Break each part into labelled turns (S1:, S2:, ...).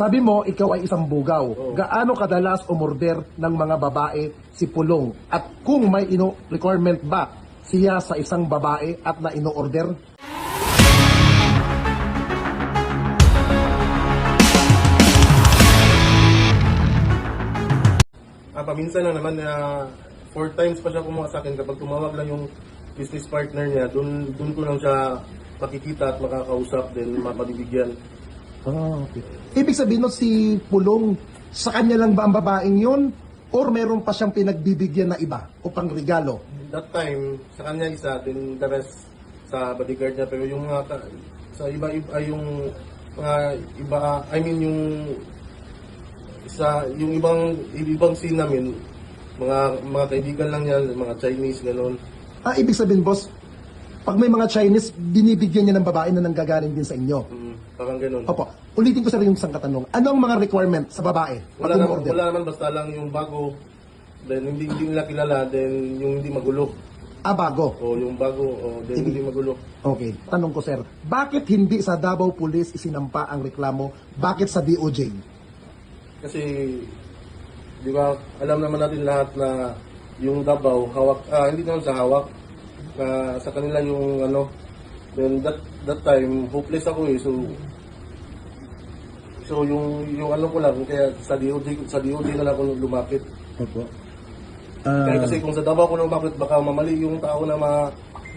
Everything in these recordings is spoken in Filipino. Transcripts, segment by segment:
S1: Sabi mo, ikaw ay isang bugaw.
S2: Oo.
S1: Gaano kadalas umorder ng mga babae si Pulong? At kung may requirement ba siya sa isang babae at na ino-order?
S2: Paminsan na naman na 4 times pa siya kumuha sa akin. Kapag tumawag lang yung business partner niya, dun ko lang siya makikita at makakausap, then mapabibigyan.
S1: Okay. Ibig sabihin no, si Pulong, sa kanya lang ba ang babaeng yun? Or meron pa siyang pinagbibigyan na iba o pang regalo?
S2: That time, sa kanya isa, then the rest sa bodyguard niya. Pero yung mga sa iba-iba, yung mga iba, I mean yung ibang scene namin, mga kaibigan lang niya, mga Chinese, gano'n.
S1: Ibig sabihin, boss, pag may mga Chinese, binibigyan niya ng babae na nanggagaling din sa inyo.
S2: Parang gano'n.
S1: Opo. Ulitin ko sa rin yung isang katanong. Ano ang mga requirement sa babae? Pag umorder?
S2: Wala naman, basta lang yung bago, then hindi nila kilala, then yung hindi magulo.
S1: Bago.
S2: O yung bago, then hindi magulo.
S1: Okay. Tanong ko, sir, bakit hindi sa Davao Police isinampa ang reklamo? Bakit sa DOJ?
S2: Kasi, di ba, alam naman natin lahat na yung Davao, hawak, hindi naman sa hawak, sa kanila yung then that time, hopeless ako so yung ano ko lang, kaya sa DOJ na lang ako lumapit.
S1: Opo.
S2: Kaya kasi kung sa Davao ko lumapit, baka mamali yung tao na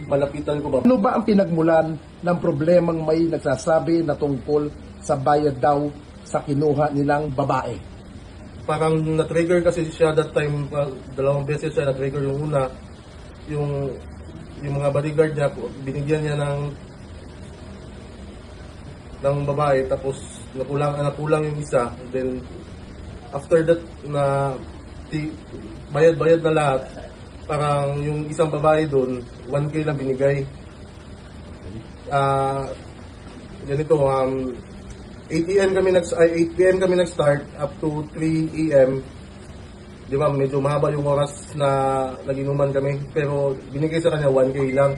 S2: malapitan ko ba.
S1: Ano ba ang pinagmulan ng problemang may nagsasabi na tungkol sa bayad daw sa kinuha nilang babae?
S2: Parang na-trigger kasi siya that time, 2 beses siya na-trigger. Yung una, yung mga bodyguard niya, binigyan niya ng babae, tapos nakulang yung isa. Then, after that, na bayad na lahat, parang yung isang babae doon, 1K lang binigay. Ganito, 8 PM kami nag-start up to 3 AM. Di ba, medyo mahaba yung oras na naginuman kami, pero binigay sa kanya 1K lang.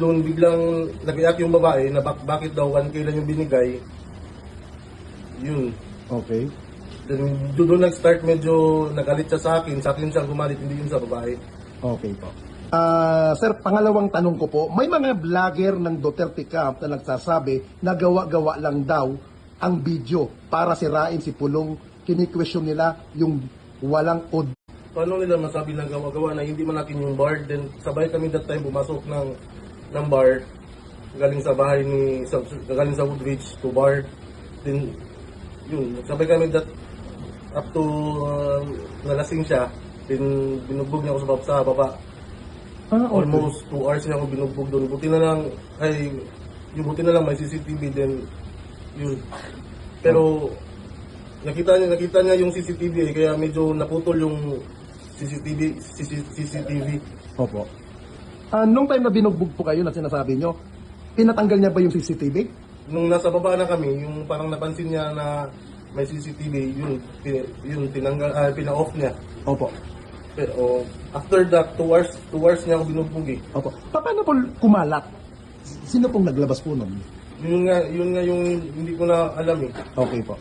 S2: Doon biglang nag-iyak yung babae na bakit daw 1K lang yung binigay. Yun.
S1: Okay.
S2: Then doon nag-start, medyo nagalit siya sa akin siya gumalit, hindi yun sa babae.
S1: Okay po. Sir, pangalawang tanong ko po, may mga vlogger ng Duterte Camp na nagsasabi na gawa-gawa lang daw ang video para sirain si Pulong. Kini-question nila yung walang od.
S2: Paano nila masabi lang gawa-gawa na hindi man natin yung bar? Then sabay kami that time pumasok ng bar, galing sa bahay galing sa Woodridge to bar. Then yun, sabay kami that up to nalasing siya. Then binugbog niya ako sa baba.
S1: Okay.
S2: Almost 2 hours niya ako binugbog doon. Buti na lang may CCTV, then yun. Pero nakita niya yung CCTV, kaya medyo naputol yung CCTV.
S1: Opo. Nung time na binugbog po kayo na sinasabi nyo, pinatanggal niya ba yung CCTV?
S2: Nung nasa baba na kami, yung parang napansin niya na may CCTV, yun pina-off niya.
S1: Opo.
S2: Pero after that, 2 hours niya ako binugbog eh.
S1: Opo. Paano po kumalat? Sino pong naglabas po nun?
S2: Yun nga yung hindi ko na alam eh.
S1: Okay po.